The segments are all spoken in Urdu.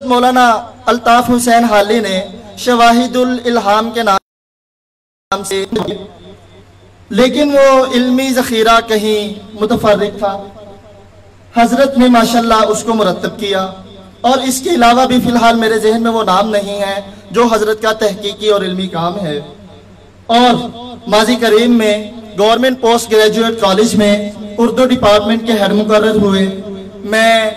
مولانا الطاف حسین حالی نے شواہد الالہام کے نام سے، لیکن وہ علمی ذخیرہ کہیں متفرق تھا۔ حضرت نے ماشاءاللہ اس کو مرتب کیا، اور اس کے علاوہ بھی فی الحال میرے ذہن میں وہ نام نہیں ہے جو حضرت کا تحقیقی اور علمی کام ہے۔ اور ماضی قریب میں گورنمنٹ پوسٹ گریجویٹ کالج میں اردو ڈپارٹمنٹ کے ہیڈ مقرر ہوئے۔ میں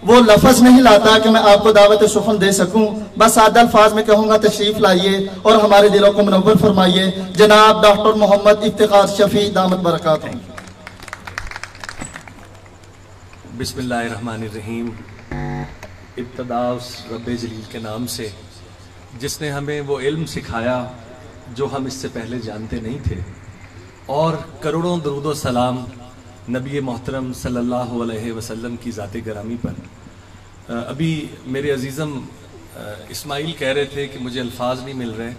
وہ لفظ نہیں لاتا کہ میں آپ کو دعوت سخن دے سکوں، بس سادہ الفاظ میں کہوں گا تشریف لائیے اور ہمارے دلوں کو منور فرمائیے۔ جناب ڈاکٹر محمد افتخار شفیع دامت برکاتہ۔ بسم اللہ الرحمن الرحیم۔ ابتدا اس رب جلیل کے نام سے جس نے ہمیں وہ علم سکھایا جو ہم اس سے پہلے جانتے نہیں تھے، اور کروڑوں درود و سلام نبی محترم صلی اللہ علیہ وسلم کی ذات گرامی پر۔ ابھی میرے عزیزم اسماعیل کہہ رہے تھے کہ مجھے الفاظ نہیں مل رہے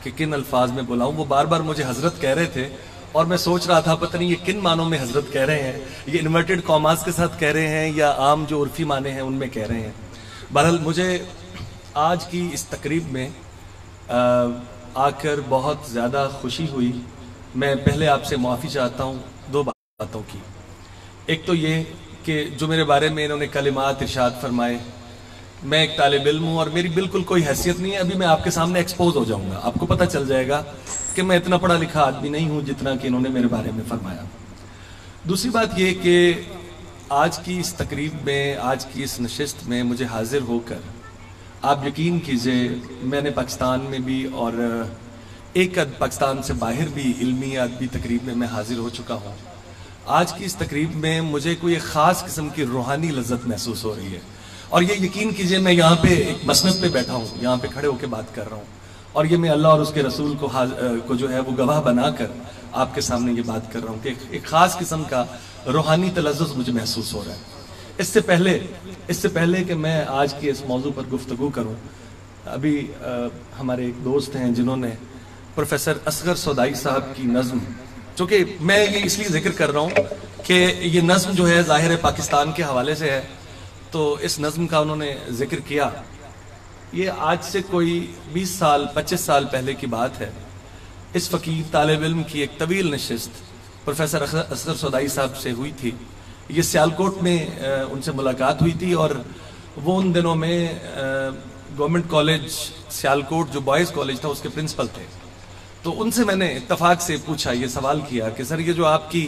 کہ کن الفاظ میں بولاؤں۔ وہ بار بار مجھے حضرت کہہ رہے تھے، اور میں سوچ رہا تھا پتہ نہیں یہ کن معنوں میں حضرت کہہ رہے ہیں، یہ انورٹڈ کاماز کے ساتھ کہہ رہے ہیں یا عام جو عرفی معنی ہیں ان میں کہہ رہے ہیں۔ بہرحال مجھے آج کی اس تقریب میں آ کر بہت زیادہ خوشی ہوئی۔ میں پہلے آپ سے معافی چاہتا ہوں دو باتوں کی۔ ایک تو یہ کہ جو میرے بارے میں انہوں نے کلمات ارشاد فرمائے، میں ایک طالب علم ہوں اور میری بالکل کوئی حیثیت نہیں ہے۔ ابھی میں آپ کے سامنے ایکسپوز ہو جاؤں گا، آپ کو پتہ چل جائے گا کہ میں اتنا پڑھا لکھا آدمی نہیں ہوں جتنا کہ انہوں نے میرے بارے میں فرمایا۔ دوسری بات یہ کہ آج کی اس تقریب میں، آج کی اس نشست میں مجھے حاضر ہو کر آپ یقین کیجئے میں نے پاکستان میں بھی اور ایک پاکستان سے باہر بھی علمی ادبی تقریب میں میں حاضر ہو چکا ہوں۔ آج کی اس تقریب میں مجھے کوئی ایک خاص قسم کی روحانی لذت محسوس ہو رہی ہے، اور یہ یقین کیجئے میں یہاں پہ ایک مسند پہ بیٹھا ہوں، یہاں پہ کھڑے ہو کے بات کر رہا ہوں، اور یہ میں اللہ اور اس کے رسول کو جو ہے وہ گواہ بنا کر آپ کے سامنے یہ بات کر رہا ہوں کہ ایک خاص قسم کا روحانی تلذذ مجھے محسوس ہو رہا ہے۔ اس سے پہلے کہ میں آج کے اس موضوع پر گفتگو کروں، ابھی ہمارے ایک دوست ہیں جنہوں نے پروفیسر اصغر سودائی صاحب کی نظم، چونکہ میں یہ اس لیے ذکر کر رہا ہوں کہ یہ نظم جو ہے ظاہر پاکستان کے حوالے سے ہے، تو اس نظم کا انہوں نے ذکر کیا۔ یہ آج سے کوئی 20 سال 25 سال پہلے کی بات ہے۔ اس فقیر طالب علم کی ایک طویل نشست پروفیسر اصغر سودائی صاحب سے ہوئی تھی۔ یہ سیالکوٹ میں ان سے ملاقات ہوئی تھی، اور وہ ان دنوں میں گورنمنٹ کالج سیالکوٹ جو بوائز کالج تھا اس کے پرنسپل تھے۔ تو ان سے میں نے اتفاق سے پوچھا، یہ سوال کیا کہ سر یہ جو آپ کی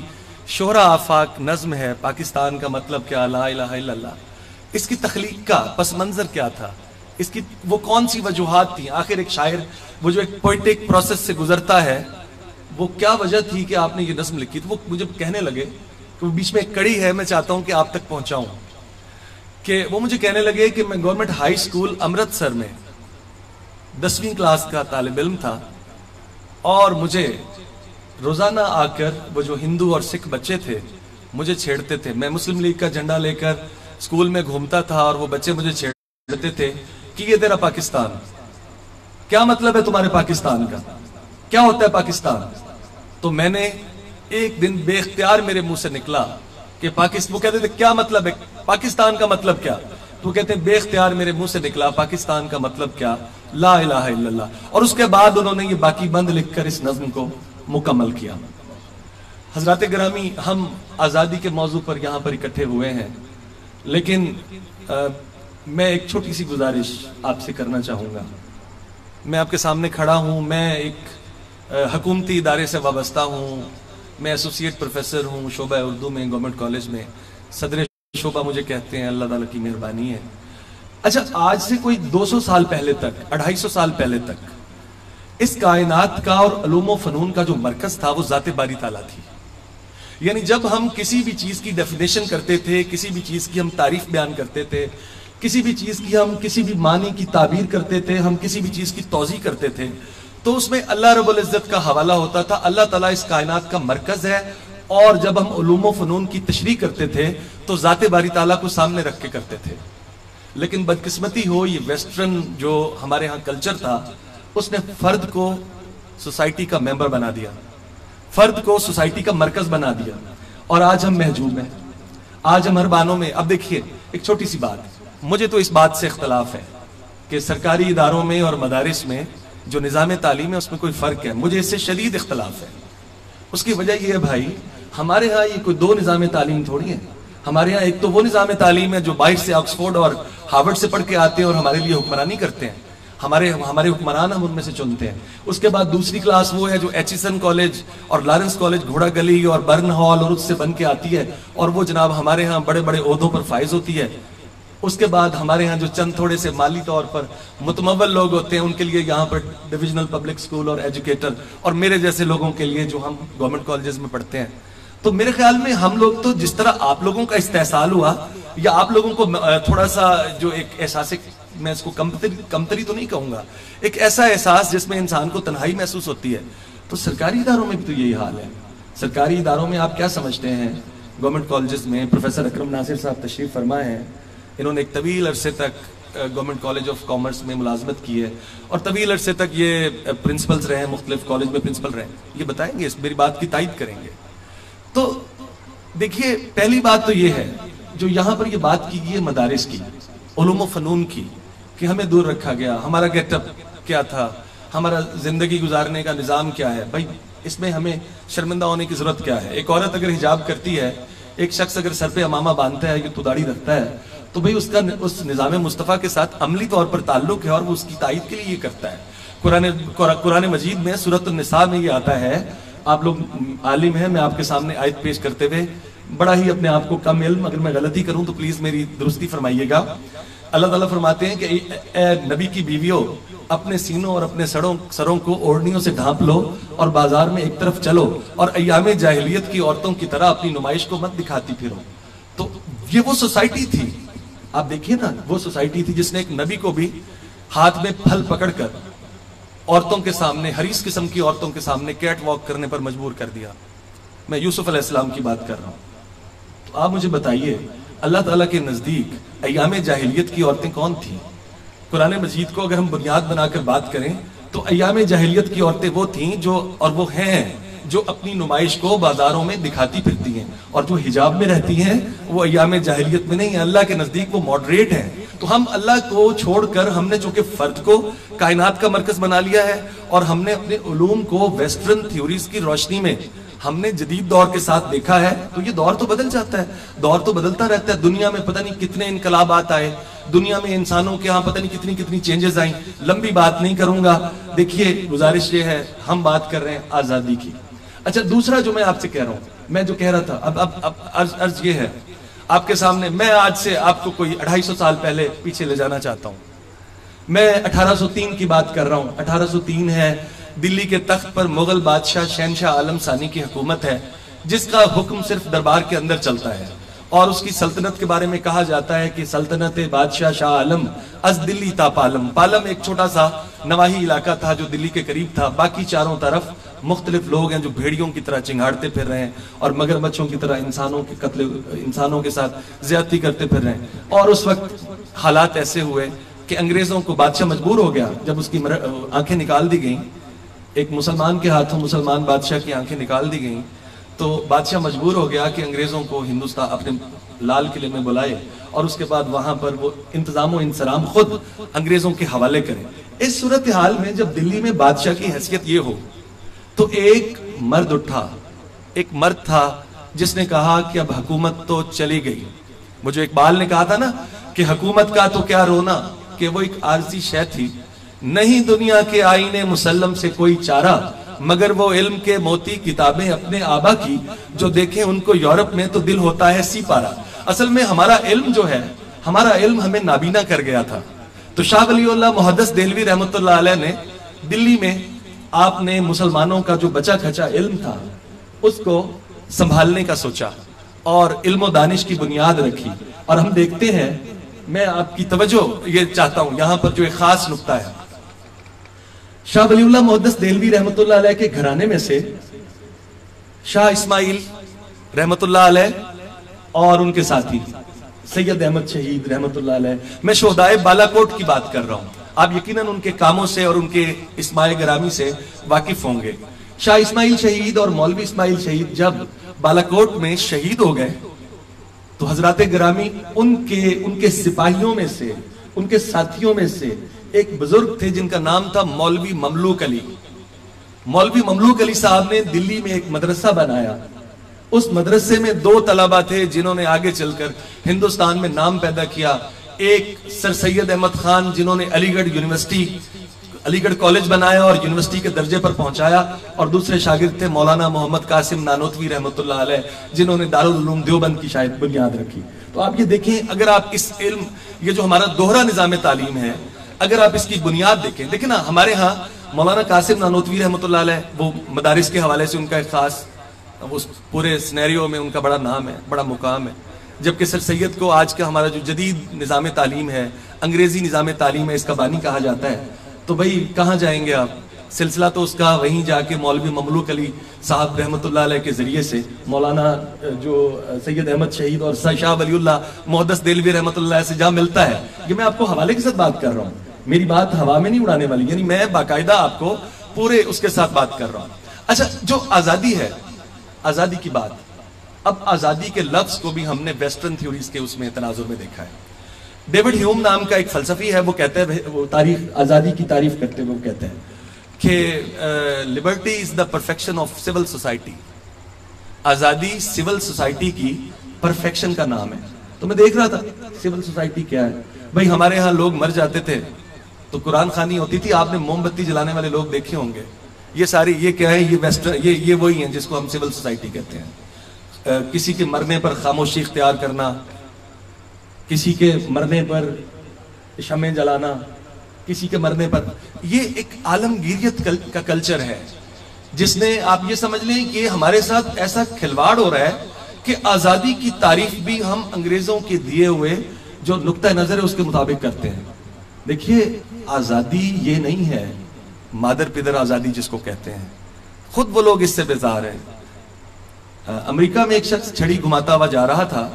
شہرہ آفاق نظم ہے پاکستان کا مطلب کیا، لا الہ الا اللہ، اس کی تخلیق کا پس منظر کیا تھا، اس کی وہ کون سی وجوہات تھیں؟ آخر ایک شاعر وہ جو ایک پوئٹک پروسیس سے گزرتا ہے، وہ کیا وجہ تھی کہ آپ نے یہ نظم لکھی تھی؟ وہ مجھے کہنے لگے کہ وہ بیچ میں ایک کڑی ہے، میں چاہتا ہوں کہ آپ تک پہنچاؤں، کہ وہ مجھے کہنے لگے کہ میں گورنمنٹ ہائی سکول امرتسر میں 10ویں کلاس کا طالب علم تھا، اور مجھے روزانہ آ کر وہ جو ہندو اور سکھ بچے تھے مجھے چھیڑتے تھے۔ میں مسلم لیگ کا جھنڈا لے کر اسکول میں گھومتا تھا، اور وہ بچے مجھے چھیڑتے تھے کہ یہ تیرا پاکستان، کیا مطلب ہے تمہارے پاکستان کا، کیا ہوتا ہے پاکستان؟ تو میں نے ایک دن بے اختیار میرے منہ سے نکلا کہ وہ کہتے تھے کیا مطلب ہے پاکستان کا مطلب کیا؟ تو کہتے ہیں بے اختیار میرے منہ سے نکلا پاکستان کا مطلب کیا، لا الہ الا اللہ۔ اور اس کے بعد انہوں نے یہ باقی بند لکھ کر اس نظم کو مکمل کیا۔ حضرات گرامی، ہم آزادی کے موضوع پر یہاں پر اکٹھے ہوئے ہیں، لیکن میں ایک چھوٹی سی گزارش آپ سے کرنا چاہوں گا۔ میں آپ کے سامنے کھڑا ہوں، میں ایک حکومتی ادارے سے وابستہ ہوں، میں ایسوسیٹ پروفیسر ہوں شعبہ اردو میں گورنمنٹ کالج میں، صدر شعبہ مجھے کہتے ہیں، اللہ تعالیٰ کی مہربانی ہے۔ اچھا، آج سے کوئی 200 سال پہلے تک، 250 سال پہلے تک اس کائنات کا اور علوم و فنون کا جو مرکز تھا وہ ذات باری تعالیٰ تھی۔ یعنی جب ہم کسی بھی چیز کی ڈیفینیشن کرتے تھے، کسی بھی چیز کی ہم تعریف بیان کرتے تھے، کسی بھی چیز کی ہم کسی بھی معنی کی تعبیر کرتے تھے، ہم کسی بھی چیز کی توضیح کرتے تھے، تو اس میں اللہ رب العزت کا حوالہ ہوتا تھا۔ اللہ تعالیٰ اس کائنات کا مرکز ہے، اور جب ہم علوم و فنون کی تشریح کرتے تھے تو ذات باری تعالیٰ کو سامنے رکھ کے کرتے تھے۔ لیکن بدقسمتی ہو، یہ ویسٹرن جو ہمارے ہاں کلچر تھا، اس نے فرد کو سوسائٹی کا ممبر بنا دیا، فرد کو سوسائٹی کا مرکز بنا دیا، اور آج ہم محجوب ہیں، آج ہم ہر بانوں میں۔ اب دیکھیے ایک چھوٹی سی بات، مجھے تو اس بات سے اختلاف ہے کہ سرکاری اداروں میں اور مدارس میں جو نظام تعلیم ہے اس میں کوئی فرق ہے. مجھے اس سے شدید اختلاف ہے. اس کی وجہ یہ ہے بھائی، ہمارے ہاں یہ کوئی دو نظام تعلیم تھوڑی ہے. ہمارے ہاں ایک تو وہ نظام تعلیم ہے جو باہر سے آکسفورڈ اور ہارورڈ سے پڑھ کے آتے ہیں اور ہمارے لیے حکمرانی کرتے ہیں. ہمارے حکمران ہم ان میں سے چنتے ہیں. اس کے بعد دوسری کلاس وہ ہے جو ایچیسن کالج اور لارنس کالج گھوڑا گلی اور برن ہال اور اس سے بن کے آتی ہے، اور وہ جناب ہمارے ہاں بڑے بڑے عہدوں پر فائز ہوتی ہے. اس کے بعد ہمارے ہاں جو چند تھوڑے سے مالی طور پر متمول لوگ ہوتے ہیں ان کے لیے یہاں پر ڈویژنل پبلک سکول اور ایجوکیٹر، اور میرے جیسے لوگوں کے لیے جو ہم گورنمنٹ کالجز میں پڑھتے ہیں. تو میرے خیال میں ہم لوگ تو جس طرح آپ لوگوں کا استحصال ہوا یا آپ لوگوں کو تھوڑا سا جو ایک احساس، میں اس کو کمتری تو نہیں کہوں گا، ایک ایسا احساس جس میں انسان کو تنہائی محسوس ہوتی ہے، تو سرکاری اداروں میں بھی تو یہی حال ہے. سرکاری اداروں میں آپ کیا سمجھتے ہیں؟ گورنمنٹ کالجز میں پروفیسر اکرم ناصر صاحب تشریف فرما ہیں. انہوں نے ایک طویل عرصے تک گورنمنٹ کالج آف کامرس میں ملازمت کی ہے اور طویل عرصے تک یہ پرنسپلز رہے ہیں، مختلف کالج میں پرنسپل رہے ہیں. یہ بتائیں گے، میری بات کی تائید کریں گے. تو دیکھیے، پہلی بات تو یہ ہے جو یہاں پر یہ بات کی گئی ہے مدارس کی، علوم و فنون کی، کہ ہمیں دور رکھا گیا، ہمارا گیٹ اپ کیا تھا، ہمارا زندگی گزارنے کا نظام کیا ہے. بھائی اس میں ہمیں شرمندہ ہونے کی ضرورت کیا ہے؟ ایک عورت اگر حجاب کرتی ہے، ایک شخص اگر سر پہ امامہ باندھتا ہے، یہ تو داڑھی رکھتا ہے، تو بھئی اس کا اس نظام مصطفیٰ کے ساتھ عملی طور پر تعلق ہے اور وہ اس کی تائید کے لیے یہ کرتا ہے. قرآن مجید میں سورۃ النساء میں یہ آتا ہے. آپ لوگ عالم ہیں، میں آپ کے سامنے آیت پیش کرتے ہوئے بڑا ہی اپنے آپ کو کم علم، اگر میں غلطی کروں تو پلیز میری درستی فرمائیے گا. اللہ تعالیٰ فرماتے ہیں کہ اے نبی کی بیویوں، اپنے سینوں اور اپنے سروں کو اوڑھنیوں سے ڈھانپ لو اور بازار میں ایک طرف چلو اور ایام جاہلیت کی عورتوں کی طرح اپنی نمائش کو مت دکھاتی پھرو. تو یہ وہ سوسائٹی تھی، آپ دیکھیے نا، وہ سوسائٹی تھی جس نے ایک نبی کو بھی ہاتھ میں پھل پکڑ کر عورتوں کے سامنے، حریص قسم کی عورتوں کے سامنے کیٹ واک کرنے پر مجبور کر دیا. میں یوسف علیہ السلام کی بات کر رہا ہوں. تو آپ مجھے بتائیے، اللہ تعالیٰ کے نزدیک ایام جاہلیت کی عورتیں کون تھیں؟ قرآن مجید کو اگر ہم بنیاد بنا کر بات کریں تو ایام جاہلیت کی عورتیں وہ تھیں جو، اور وہ ہیں جو اپنی نمائش کو بازاروں میں دکھاتی پھرتی ہیں، اور جو حجاب میں رہتی ہیں وہ ایام جاہلیت میں نہیں ہیں. اللہ کے نزدیک وہ ماڈریٹ ہیں. تو ہم اللہ کو چھوڑ کر ہم نے چونکہ فرد کو کائنات کا مرکز بنا لیا ہے اور ہم نے اپنے علوم کو ویسٹرن تھیوریز کی روشنی میں ہم نے جدید دور کے ساتھ دیکھا ہے، تو یہ دور تو بدل جاتا ہے، دور تو بدلتا رہتا ہے. دنیا میں پتہ نہیں کتنے انقلابات آئے، دنیا میں انسانوں کے ہاں پتہ نہیں کتنی چینجز آئیں. لمبی بات نہیں کروں گا. دیکھیے، گزارش یہ ہے، ہم بات کر رہے ہیں آزادی کی. اچھا، دوسرا جو میں آپ سے کہہ رہا ہوں، میں جو کہہ رہا تھا، اب عرض یہ ہے آپ کے سامنے، میں آج سے آپ کو کوئی 250 سال پہلے پیچھے لے جانا چاہتا ہوں. میں 1803 کی بات کر رہا ہوں. 1803 ہے، دلی کے تخت پر مغل بادشاہ شہنشاہ عالم ثانی کی حکومت ہے، جس کا حکم صرف دربار کے اندر چلتا ہے، اور اس کی سلطنت کے بارے میں کہا جاتا ہے کہ سلطنت بادشاہ شاہ عالم از دلی تا پالم. پالم ایک چھوٹا سا نواحی علاقہ تھا جو دلی کے قریب تھا. باقی چاروں طرف مختلف لوگ ہیں جو بھیڑیوں کی طرح چنگھاڑتے پھر رہے ہیں اور مگرمچھوں کی طرح انسانوں کے ساتھ زیادتی کرتے پھر رہے ہیں. اور اس وقت حالات ایسے ہوئے کہ انگریزوں کو بادشاہ مجبور ہو گیا، جب اس کی آنکھیں نکال دی گئیں، ایک مسلمان کے ہاتھوں مسلمان بادشاہ کی آنکھیں نکال دی گئیں، تو بادشاہ مجبور ہو گیا کہ انگریزوں کو ہندوستان اپنے لال قلعے میں بلائے اور اس کے بعد وہاں پر وہ انتظام و انصرام خود انگریزوں کے حوالے کریں. اس صورتحال میں جب دلی میں بادشاہ کی حیثیت یہ ہو تو ایک مرد اٹھا، ایک مرد تھا جس نے کہا کہ اب حکومت تو چلی گئی. وہ جو اقبال نے کہا تھا نا کہ حکومت کا تو کیا رونا، کہ وہ ایک عارضی شے تھی. نہیں دنیا کے آئینے مسلم سے کوئی چارہ، مگر وہ علم کے موتی کتابیں اپنے آبا کی، جو دیکھیں ان کو یورپ میں تو دل ہوتا ہے سی پارا. اصل میں ہمارا علم جو ہے، ہمارا علم ہمیں نابینا کر گیا تھا. تو شاہ ولی اللہ محدث دہلوی رحمۃ اللہ علیہ نے دلی میں آپ نے مسلمانوں کا جو بچا کھچا علم تھا اس کو سنبھالنے کا سوچا اور علم و دانش کی بنیاد رکھی. اور ہم دیکھتے ہیں، میں آپ کی توجہ یہ چاہتا ہوں یہاں پر جو ایک خاص نقطہ ہے، شاہ ولی اللہ محدث دہلوی رحمۃ اللہ علیہ کے گھرانے میں سے شاہ اسماعیل رحمۃ اللہ علیہ اور ان کے ساتھی سید احمد شہید رحمۃ اللہ علیہ، میں شہدائے بالا کوٹ کی بات کر رہا ہوں. آپ یقیناً ان کے کاموں سے اور ان کے اسماء گرامی سے واقف ہوں گے. شاہ اسماعیل شہید اور مولوی اسماعیل شہید جب بالا کوٹ میں شہید ہو گئے تو حضرات گرامی ان کے سپاہیوں میں سے، ان کے ساتھیوں میں سے ایک بزرگ تھے جن کا نام تھا مولوی مملوک علی۔ مولوی مملوک علی صاحب نے دلی میں ایک مدرسہ بنایا۔ اس مدرسے میں 2 طلبہ تھے جنہوں نے آگے چل کر ہندوستان میں نام پیدا کیا۔ ایک سر سید احمد خان جنہوں نے علی گڑھ کالج بنایا اور یونیورسٹی کے درجے پر پہنچایا، اور دوسرے شاگرد تھے مولانا محمد قاسم نانوتوی رحمۃ اللہ علیہ جنہوں نے دارالعلوم دیوبند کی شاید بنیاد رکھی۔ تو آپ یہ دیکھیں، اگر آپ اس علم، یہ جو ہمارا دوہرا نظام تعلیم ہے، اگر آپ اس کی بنیاد دیکھیں نا، ہمارے ہاں مولانا قاسم نانوتوی رحمۃ اللہ علیہ، وہ مدارس کے حوالے سے ان کا ایک خاص اس پورے سینیریو میں ان کا بڑا نام ہے، بڑا مقام ہے، جبکہ سر سید کو آج کا ہمارا جو جدید نظام تعلیم ہے، انگریزی نظام تعلیم ہے، اس کا بانی کہا جاتا ہے۔ تو بھئی کہاں جائیں گے آپ؟ سلسلہ تو اس کا وہیں جا کے مولوی مملوک علی صاحب رحمۃ اللہ علیہ کے ذریعے سے مولانا جو سید احمد شہید اور شاہ ولی اللہ محدث دہلوی رحمۃ اللہ سے جا ملتا ہے۔ یہ میں آپ کو حوالے کے ساتھ بات کر رہا ہوں، میری بات ہوا میں نہیں اڑانے والی، یعنی میں باقاعدہ آپ کو پورے اس کے ساتھ بات کر رہا ہوں۔ اچھا، جو آزادی ہے، آزادی کی بات، اب آزادی کے لفظ کو بھی ہم نے ویسٹرن تھیوریز کے اس میں تناظر میں دیکھا ہے۔ ڈیوڈ ہیوم نام کا ایک فلسفی ہے، وہ کہتے ہیں، وہ آزادی کی تعریف کرتے ہوئے وہ کہتے ہیں کہ Liberty is the perfection of civil society, آزادی سول سوسائٹی کی پرفیکشن کا نام ہے۔ تو میں دیکھ رہا تھا سول سوسائٹی کیا ہے، بھئی ہمارے ہاں لوگ مر جاتے تھے تو قرآن خوانی ہوتی تھی، آپ نے موم بتی جلانے والے لوگ دیکھے ہوں گے، یہ ساری یہ کیا ہے، یہ ویسٹرن، یہ وہی ہیں جس کو ہم سول سوسائٹی کہتے ہیں۔ کسی کے مرنے پر خاموشی اختیار کرنا، کسی کے مرنے پر شمع جلانا، کسی کے مرنے پر، یہ ایک عالمگیریت کا کلچر ہے جس نے، آپ یہ سمجھ لیں کہ ہمارے ساتھ ایسا کھلواڑ ہو رہا ہے کہ آزادی کی تعریف بھی ہم انگریزوں کے دیے ہوئے جو نقطہ نظر ہے اس کے مطابق کرتے ہیں۔ دیکھیے، آزادی یہ نہیں ہے مادر پدر آزادی جس کو کہتے ہیں، خود وہ لوگ اس سے بیزار ہیں۔ امریکہ میں ایک شخص چھڑی گھماتا ہوا جا رہا تھا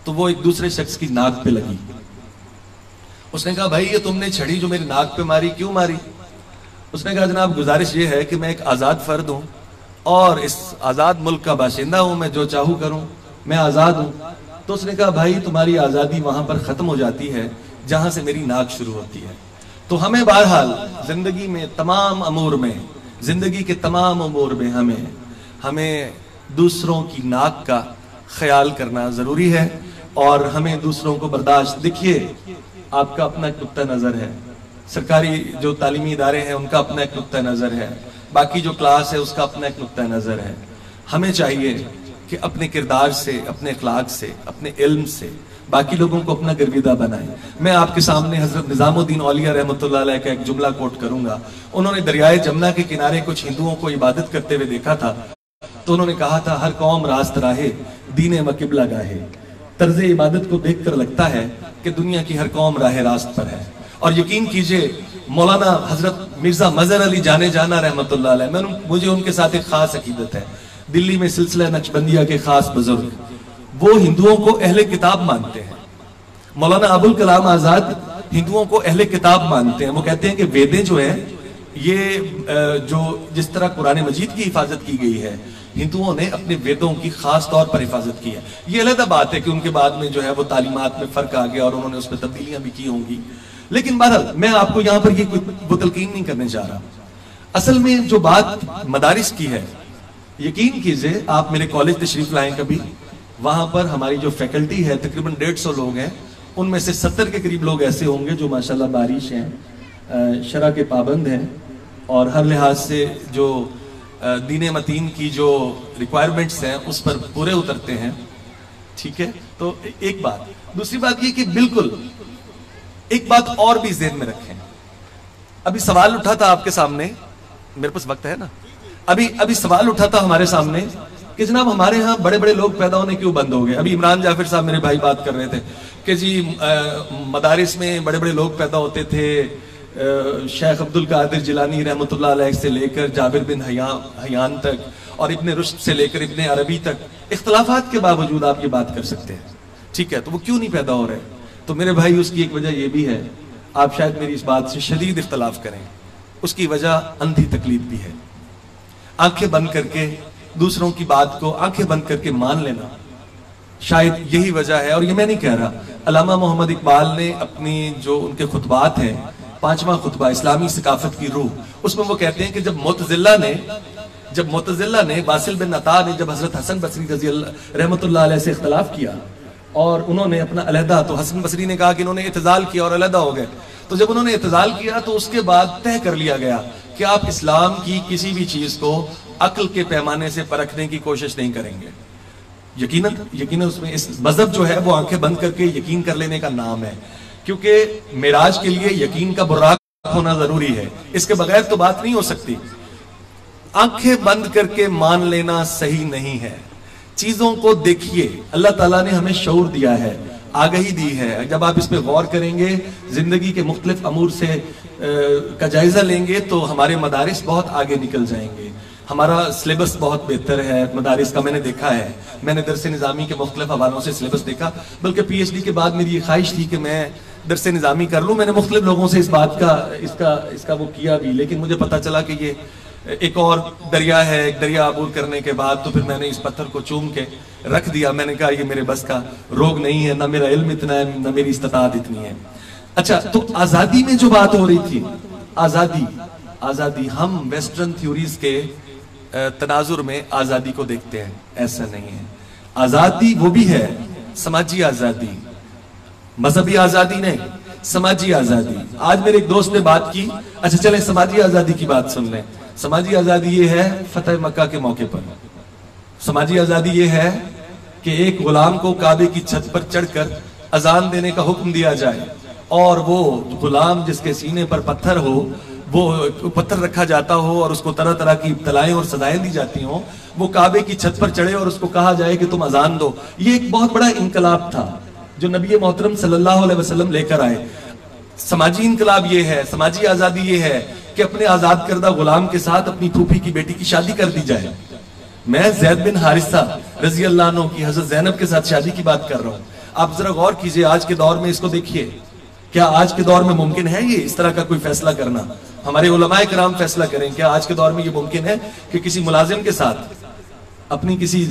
تو وہ ایک دوسرے شخص کی ناک پہ لگی۔ اس نے کہا، بھائی یہ تم نے چھڑی جو میری ناک پہ ماری، کیوں ماری؟ اس نے کہا، جناب گزارش یہ ہے کہ میں ایک آزاد فرد ہوں اور اس آزاد ملک کا باشندہ ہوں، میں جو چاہوں کروں، میں آزاد ہوں۔ تو اس نے کہا، بھائی تمہاری آزادی وہاں پر ختم ہو جاتی ہے جہاں سے میری ناک شروع ہوتی ہے۔ تو ہمیں بہرحال زندگی میں تمام امور میں، زندگی کے تمام امور میں ہمیں دوسروں کی ناک کا خیال کرنا ضروری ہے، اور ہمیں دوسروں کو برداشت، دیکھیے آپ کا اپنا ایک نقطہ نظر ہے، سرکاری جو تعلیمی ادارے ہیں ان کا اپنا ایک نقطہ نظر ہے، باقی جو کلاس ہے اس کا اپنا ایک نقطہ نظر ہے۔ ہمیں چاہیے کہ اپنے کردار سے، اپنے اخلاق سے، اپنے علم سے باقی لوگوں کو اپنا گرویدہ بنائیں۔ میں آپ کے سامنے حضرت نظام الدین اولیاء رحمۃ اللہ علیہ کا ایک جملہ کوٹ کروں گا۔ انہوں نے دریائے جمنا کے کنارے کچھ ہندوؤں کو عبادت کرتے ہوئے دیکھا تھا، تو انہوں نے کہا تھا، ہر قوم راست راہے دین و قبلہ گاہے۔ طرز عبادت کو دیکھ کر لگتا ہے کہ دنیا کی ہر قوم راہ راست پر ہے۔ اور یقین کیجئے، مولانا حضرت مرزا مظہر علی جانے جانا رحمۃ اللہ علیہ، مجھے ان کے ساتھ ایک خاص عقیدت ہے، دلی میں سلسلہ نقشبندیہ کے خاص بزرگ، وہ ہندوؤں کو اہل کتاب مانتے ہیں۔ مولانا ابوالکلام آزاد ہندوؤں کو اہل کتاب مانتے ہیں۔ وہ کہتے ہیں کہ ویدیں جو ہیں، یہ جو جس طرح قرآن مجید کی حفاظت کی گئی ہے، ہندوؤں نے اپنے ویدوں کی خاص طور پر حفاظت کی ہے۔ یہ علیحدہ بات ہے کہ ان کے بعد میں جو ہے وہ تعلیمات میں فرق آ گیا اور انہوں نے اس پہ تبدیلیاں بھی کی ہوں گی، لیکن بہرحال میں آپ کو یہاں پر یہ وہ تلقین نہیں کرنے جا رہا۔ اصل میں جو بات مدارس کی ہے، یقین کیجئے آپ میرے کالج تشریف لائیں کبھی، وہاں پر ہماری جو فیکلٹی ہے تقریباً 150 لوگ ہیں، ان میں سے 70 کے قریب لوگ ایسے ہوں گے جو ماشاءاللہ بارش ہیں، شرع کے پابند ہیں، اور ہر لحاظ سے جو دین متین کی جو ریکوائرمنٹس ہیں اس پر پورے اترتے ہیں۔ ٹھیک ہے، تو ایک بات۔ دوسری بات یہ کہ بالکل ایک بات اور بھی ذہن میں رکھیں، ابھی سوال اٹھا تھا آپ کے سامنے، میرے پاس وقت ہے نا، ابھی سوال اٹھا تھا ہمارے سامنے کہ جناب ہمارے ہاں بڑے بڑے لوگ پیدا ہونے کیوں بند ہو گئے۔ ابھی عمران جعفر صاحب میرے بھائی بات کر رہے تھے کہ جی مدارس میں بڑے بڑے لوگ پیدا ہوتے تھے، شیخ عبد القادر جیلانی رحمۃ اللہ علیہ سے لے کر جابر بن حیان تک، اور ابن رشد سے لے کر ابن عربی تک، اختلافات کے باوجود آپ یہ بات کر سکتے ہیں۔ ٹھیک ہے، تو وہ کیوں نہیں پیدا ہو رہے؟ تو میرے بھائی اس کی ایک وجہ یہ بھی ہے، آپ شاید میری اس بات سے شدید اختلاف کریں، اس کی وجہ اندھی تقلید بھی ہے۔ آنکھیں بند کر کے دوسروں کی بات کو آنکھیں بند کر کے مان لینا، شاید یہی وجہ ہے، اور یہ میں نہیں کہہ رہا، علامہ محمد اقبال نے اپنی جو ان کے خطبات ہیں، 5واں خطبہ اسلامی ثقافت کی روح، اس میں وہ کہتے ہیں کہ جب معتزلہ نے واصل بن عطا نے جب حضرت حسن بصری رضی اللہ رحمۃ اللہ علیہ سے اختلاف کیا اور انہوں نے اپنا علیحدہ، تو حسن بصری نے کہا کہ انہوں نے اعتزال کیا اور علیحدہ ہو گئے، تو جب انہوں نے اعتزال کیا تو اس کے بعد طے کر لیا گیا کہ آپ اسلام کی کسی بھی چیز کو عقل کے پیمانے سے پرکھنے کی کوشش نہیں کریں گے۔ یقیناً اس میں اس مذہب جو ہے وہ آنکھیں بند کر کے یقین کر لینے کا نام ہے، کیونکہ معراج کے لیے یقین کا براق ہونا ضروری ہے، اس کے بغیر تو بات نہیں ہو سکتی۔ آنکھیں بند کر کے مان لینا صحیح نہیں ہے، چیزوں کو دیکھیے، اللہ تعالیٰ نے ہمیں شعور دیا ہے، آگہی دی ہے، جب آپ اس پہ غور کریں گے، زندگی کے مختلف امور سے کا جائزہ لیں گے تو ہمارے مدارس بہت آگے نکل جائیں گے، ہمارا سلیبس بہت بہتر ہے مدارس کا، میں نے دیکھا ہے، میں نے درس نظامی کے مختلف حوالوں سے سلیبس دیکھا، بلکہ پی ایچ ڈی کے بعد میری یہ خواہش تھی کہ میں درس نظامی کر لوں، میں نے مختلف لوگوں سے اس بات کا اس کا وہ کیا بھی، لیکن مجھے پتا چلا کہ یہ ایک اور دریا ہے، ایک دریا عبور کرنے کے بعد تو پھر میں نے اس پتھر کو چوم کے رکھ دیا، میں نے کہا یہ میرے بس کا روگ نہیں ہے، نہ میرا علم اتنا ہے، نہ میری استطاعت اتنی ہے۔ اچھا، تو آزادی میں جو بات ہو رہی تھی، آزادی ہم ویسٹرن تھیوریز کے تناظر میں آزادی کو دیکھتے ہیں، ایسا نہیں ہے۔ آزادی وہ بھی ہے، سماجی آزادی، مذہبی آزادی نہیں، سماجی آزادی۔ آج میرے ایک دوست نے بات کی، اچھا چلیں سماجی آزادی کی بات سن لیں۔ سماجی آزادی یہ ہے فتح مکہ کے موقع پر، سماجی آزادی یہ ہے کہ ایک غلام کو کعبے کی چھت پر چڑھ کر اذان دینے کا حکم دیا جائے، اور وہ غلام جس کے سینے پر پتھر ہو، وہ پتھر رکھا جاتا ہو اور اس کو طرح طرح کی ابتلائیں اور سزائیں دی جاتی ہوں، وہ کعبے کی چھت پر چڑھے اور اس کو کہا جائے کہ تم اذان دو۔ یہ ایک بہت بڑا انقلاب تھا جو نبی محترم صلی اللہ علیہ وسلم لے کر آئے۔ سماجی انقلاب یہ ہے، سماجی آزادی یہ ہے کہ اپنے آزاد کردہ غلام کے ساتھ اپنی پھوپھی کی بیٹی کی شادی کر دی جائے۔ میں زید بن حارثہ رضی اللہ عنہ کی حضرت زینب کے ساتھ شادی کی بات کر رہا ہوں۔ آپ ذرا غور کیجئے، آج کے دور میں اس کو دیکھیے، کیا آج کے دور میں ممکن ہے یہ اس طرح کا کوئی فیصلہ کرنا؟ ہمارے علماء کرام فیصلہ کریں، کیا آج کے دور میں یہ ممکن ہے کہ کسی ملازم کے ساتھ اپنی کسی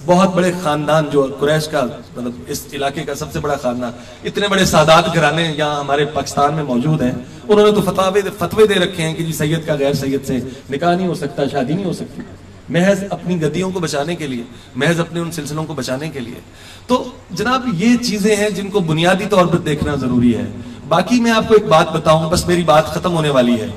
بہت بڑے خاندان جو قریش کا، مطلب اس علاقے کا سب سے بڑا خاندان، اتنے بڑے سادات گھرانے یہاں ہمارے پاکستان میں موجود ہیں، انہوں نے تو فتوے دے رکھے ہیں کہ جی سید کا غیر سید سے نکاح نہیں ہو سکتا، شادی نہیں ہو سکتی، محض اپنی گدیوں کو بچانے کے لیے، محض اپنے ان سلسلوں کو بچانے کے لیے۔ تو جناب یہ چیزیں ہیں جن کو بنیادی طور پر دیکھنا ضروری ہے۔ باقی میں آپ کو ایک بات بتاؤں، بس میری بات ختم ہونے والی ہے۔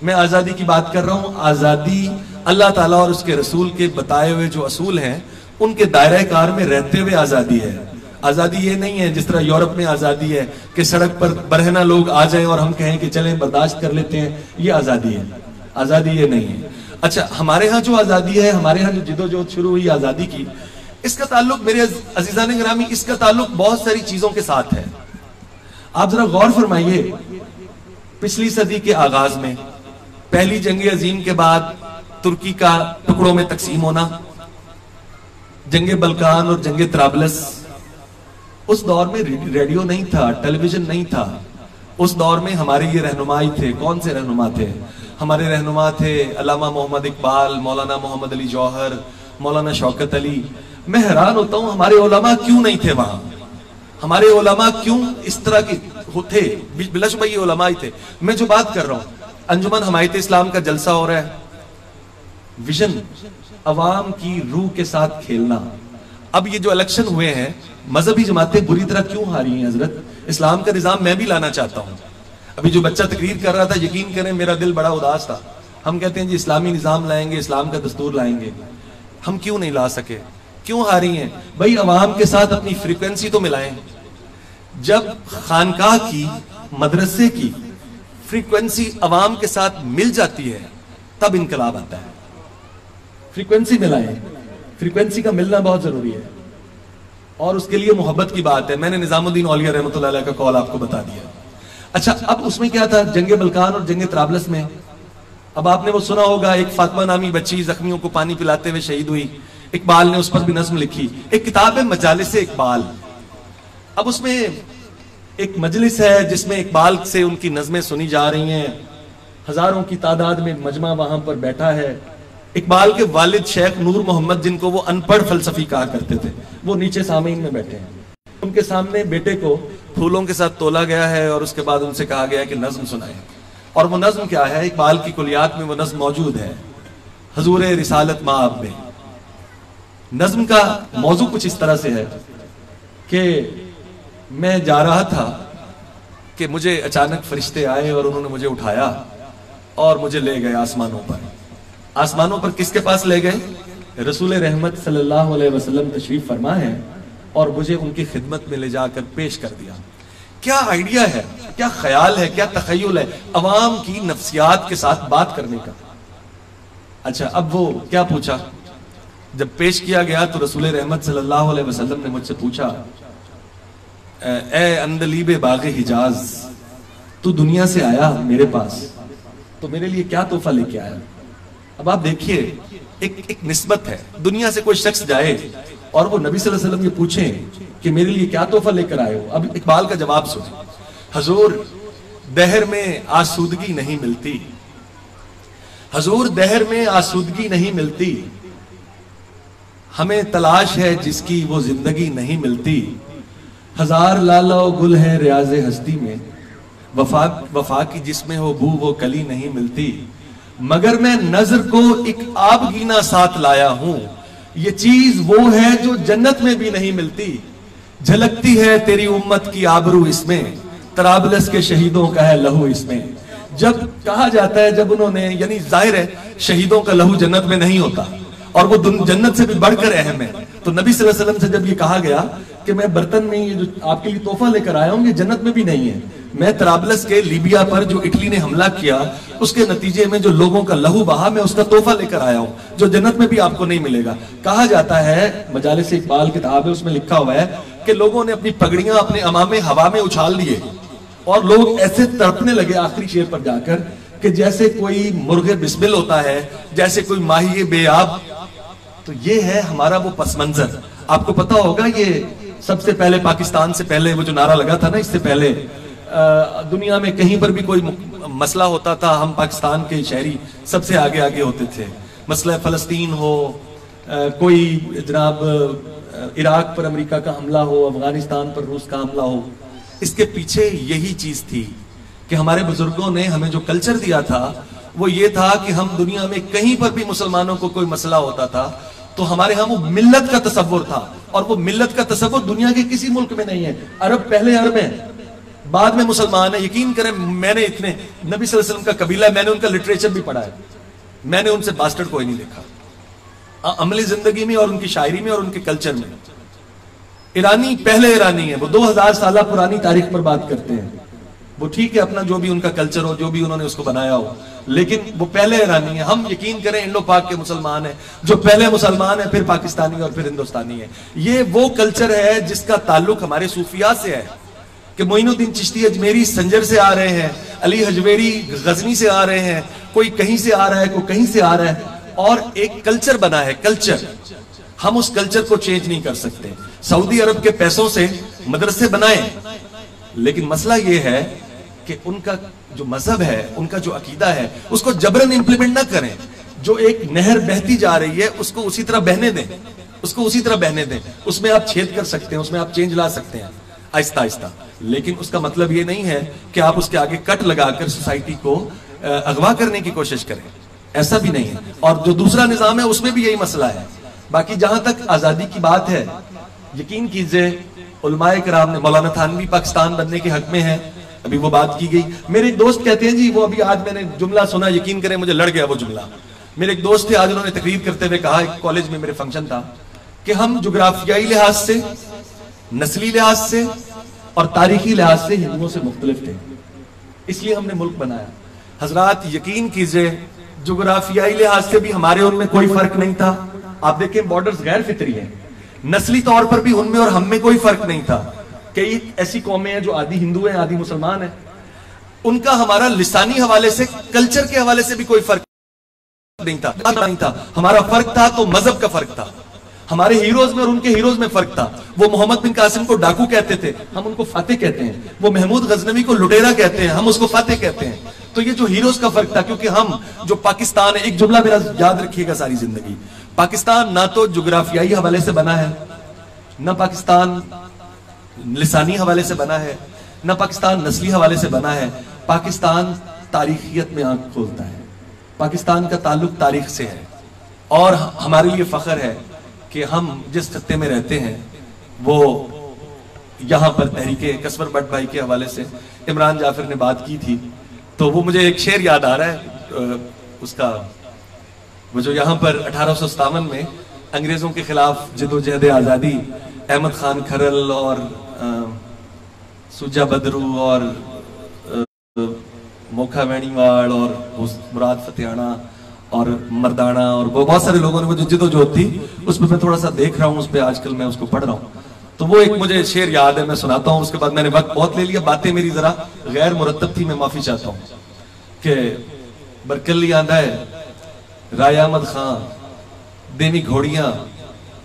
میں آزادی کی بات کر رہا ہوں، آزادی اللہ تعالیٰ اور اس کے رسول کے بتائے ہوئے جو اصول ہیں ان کے دائرہ کار میں رہتے ہوئے آزادی ہے۔ آزادی یہ نہیں ہے جس طرح یورپ میں آزادی ہے کہ سڑک پر برہنہ لوگ آ جائیں اور ہم کہیں کہ چلیں برداشت کر لیتے ہیں، یہ آزادی ہے، آزادی یہ نہیں ہے۔ اچھا، ہمارے ہاں جو آزادی ہے، ہمارے ہاں جو جدوجہد شروع ہوئی آزادی کی، اس کا تعلق میرے عزیزان گرامی، اس کا تعلق بہت ساری چیزوں کے ساتھ ہے۔ آپ ذرا غور فرمائیے، پچھلی صدی کے آغاز میں پہلی جنگ عظیم کے بعد ترکی کا ٹکڑوں میں تقسیم ہونا، جنگ بلکان اور جنگ طرابلس، اس دور میں ریڈیو نہیں تھا، ٹیلی ویژن نہیں تھا، اس دور میں ہمارے یہ رہنمائی تھے۔ کون سے رہنما تھے؟ ہمارے رہنما تھے علامہ محمد اقبال، مولانا محمد علی جوہر، مولانا شوکت علی۔ میں حیران ہوتا ہوں ہمارے علماء کیوں نہیں تھے وہاں، ہمارے علماء کیوں اس طرح کے تھے؟ بلا شبہ یہ علماء ہی تھے۔ میں جو بات کر رہا ہوں، انجمن حمایت اسلام کا جلسہ ہو رہا ہے، ویژن، عوام کی روح کے ساتھ کھیلنا۔ اب یہ جو الیکشن ہوئے ہیں، مذہبی جماعتیں بری طرح کیوں ہاری ہیں حضرت؟ اسلام کا نظام میں بھی لانا چاہتا ہوں۔ ابھی جو بچہ تقریر کر رہا تھا، یقین کریں میرا دل بڑا اداس تھا۔ ہم کہتے ہیں جی اسلامی نظام لائیں گے، اسلام کا دستور لائیں گے، ہم کیوں نہیں لا سکے؟ کیوں ہاری ہیں؟ بھائی عوام کے ساتھ اپنی فریکوینسی تو ملائیں۔ جب خانقاہ کی، مدرسے کی فریکوینسی عوام کے ساتھ مل جاتی ہے تب انقلاب آتا ہے۔ فریکوینسی ملائیں، فریکوینسی کا ملنا بہت ضروری ہے، اور اس کے لیے محبت کی بات ہے۔ میں نے نظام الدین اولیاء رحمۃ اللہ علیہ کا قول آپ کو بتا دیا۔ اچھا، اب اس میں کیا تھا؟ جنگ بلکان اور جنگ طرابلس میں، اب آپ نے وہ سنا ہوگا، ایک فاطمہ نامی بچی زخمیوں کو پانی پلاتے ہوئے شہید ہوئی، اقبال نے اس پر بھی نظم لکھی، ایک کتاب ہے مجالس اقبال۔ اب اس میں ایک مجلس ہے جس میں اقبال سے ان کی نظمیں سنی جا رہی ہیں، ہزاروں کی تعداد میں مجمع وہاں پر بیٹھا ہے، اقبال کے والد شیخ نور محمد، جن کو وہ ان پڑھ فلسفی کہا کرتے تھے، وہ نیچے سامعین میں بیٹھے ہیں. ان کے سامنے بیٹے کو پھولوں کے ساتھ تولا گیا ہے اور اس کے بعد ان سے کہا گیا کہ نظم سنائیں. اور وہ نظم کیا ہے؟ اقبال کی کلیات میں وہ نظم موجود ہے، حضور رسالت مآب میں. نظم کا موضوع کچھ اس طرح سے ہے کہ میں جا رہا تھا کہ مجھے اچانک فرشتے آئے اور انہوں نے مجھے اٹھایا اور مجھے لے گئے آسمانوں پر. آسمانوں پر کس کے پاس لے گئے؟ رسول رحمت صلی اللہ علیہ وسلم تشریف فرما ہے اور مجھے ان کی خدمت میں لے جا کر پیش کر دیا. کیا آئیڈیا ہے، کیا خیال ہے، کیا تخیل ہے عوام کی نفسیات کے ساتھ بات کرنے کا. اچھا، اب وہ کیا پوچھا؟ جب پیش کیا گیا تو رسول رحمت صلی اللہ علیہ وسلم نے مجھ سے پوچھا، اے اندلیب باغ حجاز، تو دنیا سے آیا میرے پاس تو میرے لیے کیا تحفہ لے کے آیا؟ اب آپ دیکھیے، ایک نسبت ہے. دنیا سے کوئی شخص جائے اور وہ نبی صلی اللہ علیہ وسلم یہ پوچھیں کہ میرے لیے کیا تحفہ لے کر آئے ہو. اب اقبال کا جواب سنیں. حضور، دہر میں آسودگی نہیں ملتی، حضور دہر میں آسودگی نہیں ملتی، ہمیں تلاش ہے جس کی وہ زندگی نہیں ملتی. ہزار لالا و گل ہے ریاض ہستی میں، وفا کی جس میں ہو بو وہ کلی نہیں ملتی. مگر میں نظر کو ایک آبگینہ ساتھ لایا ہوں، یہ چیز وہ ہے جو جنت میں بھی نہیں ملتی. جھلکتی ہے تیری امت کی آبرو اس میں، طرابلس کے شہیدوں کا ہے لہو اس میں. جب کہا جاتا ہے، جب انہوں نے، یعنی ظاہر ہے شہیدوں کا لہو جنت میں نہیں ہوتا اور وہ جنت سے بھی بڑھ کر اہم ہے. تو نبی صلی اللہ علیہ وسلم سے جب یہ کہا گیا کہ میں برتن میں یہ جو آپ کے لیے تحفہ لے کر آیا ہوں یہ جنت میں بھی نہیں ہے، میں طرابلس کے لیبیا پر جو اٹلی نے حملہ کیا اس کے نتیجے میں جو لوگوں کا لہو بہا، میں اس کا تحفہ لے کر آیا ہوں جو جنت میں بھی آپ کو نہیں ملے گا. کہا جاتا ہے، مجالس اقبال کتاب ہے، اس میں لکھا ہوا ہے کہ لوگوں نے اپنی پگڑیاں، اپنے امامے ہوا میں اچھال دیے اور لوگ ایسے تڑپنے لگے آخری شعر پر جا کر کہ جیسے کوئی مرغ بسمل ہوتا ہے، جیسے کوئی ماہی بے آب. تو یہ ہے ہمارا وہ پس منظر. آپ کو پتا ہوگا یہ سب سے پہلے پاکستان سے پہلے وہ جو نعرہ لگا تھا نا، اس سے پہلے دنیا میں کہیں پر بھی کوئی مسئلہ ہوتا تھا، ہم پاکستان کے شہری سب سے آگے آگے ہوتے تھے. مسئلہ فلسطین ہو، کوئی جناب عراق پر امریکہ کا حملہ ہو، افغانستان پر روس کا حملہ ہو، اس کے پیچھے یہی چیز تھی کہ ہمارے بزرگوں نے ہمیں جو کلچر دیا تھا وہ یہ تھا کہ ہم دنیا میں کہیں پر بھی مسلمانوں کو کوئی مسئلہ ہوتا تھا تو ہمارے ہاں وہ ملت کا تصور تھا، اور وہ ملت کا تصور دنیا کے کسی ملک میں نہیں ہے. عرب پہلے عرب ہیں، بعد میں مسلمان ہیں. یقین کریں میں نے اتنے نبی صلی اللہ علیہ وسلم کا قبیلہ ہے، میں نے ان کا لٹریچر بھی پڑھا ہے، میں نے ان سے باسٹرڈ کوئی نہیں دیکھا عملی زندگی میں اور ان کی شاعری میں اور ان کے کلچر میں. ایرانی پہلے ایرانی ہیں، وہ 2000 سالہ پرانی تاریخ پر بات کرتے ہیں. وہ ٹھیک ہے اپنا جو بھی ان کا کلچر ہو، جو بھی انہوں نے اس کو بنایا ہو، لیکن وہ پہلے ایرانی ہیں. ہم یقین کریں انڈو پاک کے مسلمان ہیں، جو پہلے مسلمان ہیں پھر پاکستانی اور پھر ہندوستانی ہیں. یہ وہ کلچر ہے جس کا تعلق ہمارے صوفیاء سے ہے کہ معین الدین چشتی اجمیری سنجر سے آ رہے ہیں، علی حجویری غزنی سے آ رہے ہیں، کوئی کہیں سے آ رہا ہے، کوئی کہیں سے آ رہا ہے، اور ایک کلچر بنا ہے. کلچر ہم اس کلچر کو چینج نہیں کر سکتے. سعودی عرب کے پیسوں سے مدرسے بنائیں، لیکن مسئلہ یہ ہے کہ ان کا جو مذہب ہے، ان کا جو عقیدہ ہے، اس کو جبرن امپلیمنٹ نہ کریں. جو ایک نہر بہتی جا رہی ہے اس کو اسی طرح بہنے دیں، اس کو اسی طرح بہنے دیں. اس میں آپ چھید کر سکتے ہیں، اس میں آپ چینج لا سکتے ہیں آہستہ آہستہ، لیکن اس کا مطلب یہ نہیں ہے کہ آپ اس کے آگے کٹ لگا کر سوسائٹی کو اغوا کرنے کی کوشش کریں. ایسا بھی نہیں ہے. اور جو دوسرا نظام ہے اس میں بھی یہی مسئلہ ہے. باقی جہاں تک آزادی کی بات ہے، یقین کیجئے علماء کرام نے، مولانا تھانوی پاکستان بننے کے حق میں ہیں، ابھی وہ بات کی گئی. میرے ایک دوست کہتے ہیں جی، وہ ابھی آج میں نے جملہ سنا، یقین کریں مجھے لڑ گیا وہ جملہ. میرے ایک دوست تھے، آج انہوں نے تقریر کرتے ہوئے کہا، ایک کالج میں میرے فنکشن تھا، کہ ہم جغرافیائی لحاظ سے، نسلی لحاظ سے اور تاریخی لحاظ سے ہندوؤں سے مختلف تھے، اس لیے ہم نے ملک بنایا. حضرات یقین کیجئے جغرافیائی لحاظ سے بھی ہمارے ان میں کوئی فرق نہیں تھا. آپ دیکھیں بارڈرز غیر فطری ہیں. نسلی طور پر بھی ان میں اور ہم میں کوئی فرق نہیں تھا. کئی ایسی قومیں ہیں جو آدھی ہندو ہیں، آدھی مسلمان ہیں، ان کا ہمارا لسانی حوالے سے، کلچر کے حوالے سے بھی کوئی فرق نہیں تھا. ہمارا فرق تھا تو مذہب کا فرق تھا. ہمارے ہیروز میں اور ان کے ہیروز میں فرق تھا. وہ محمد بن قاسم کو ڈاکو کہتے تھے، ہم ان کو فاتح کہتے ہیں. وہ محمود غزنوی کو لٹیرا کہتے ہیں، ہم اس کو فاتح کہتے ہیں. تو تو یہ جو ہیروز کا فرق تھا، کیونکہ ہم جو پاکستان ہے، ایک جملہ میرا یاد رکھیے گا ساری زندگی، پاکستان نہ تو جغرافیائی حوالے سے بنا ہے، نہ پاکستان لسانی حوالے سے بنا ہے، نہ پاکستان نسلی حوالے سے بنا ہے، پاکستان تاریخیت میں آنکھ کھولتا ہے، پاکستان کا تعلق تاریخ سے ہے، اور ہمارے لیے فخر ہے کہ ہم جس خطے میں رہتے ہیں وہ یہاں پر تحریک کسور بٹ بھائی کے حوالے سے عمران جعفر نے بات کی تھی، تو وہ مجھے ایک شعر یاد آ رہا ہے اس کا، وہ جو یہاں پر 1857 میں انگریزوں کے خلاف جد و جہد آزادی احمد خان کھرل اور سوجا بدرو اور موکھا وینی واڑ اور مراد فتیانہ اور مردانہ اور بہت سارے لوگوں نے وہ جو جد و جہد تھی اس پہ میں تھوڑا سا دیکھ رہا ہوں، اس پہ آج کل میں اس کو پڑھ رہا ہوں، تو وہ ایک مجھے شعر یاد ہے، میں سناتا ہوں، اس کے بعد میں نے وقت بہت لے لیا، باتیں میری ذرا غیر مرتب تھی، میں معافی چاہتا ہوں کہ برکلی آندہ ہے رائے احمد خان دینی گھوڑیاں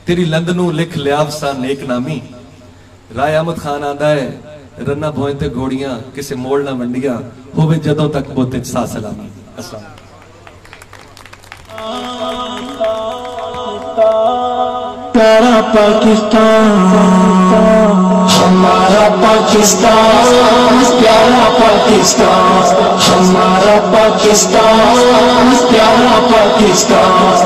تیری لندنوں لکھ لیاو سا نیک نامی، رائے احمد خان آندہ ہے رنہ بھوئیں تے گھوڑیاں کسے موڑ نہ منڈیاں ہوئے جدوں تک وہ تجھ سا سلامی۔ السلام پیارا پاکستان ہمارا پاکستان، پیارا پاکستان ہمارا پاکستان، پیارا پاکستان،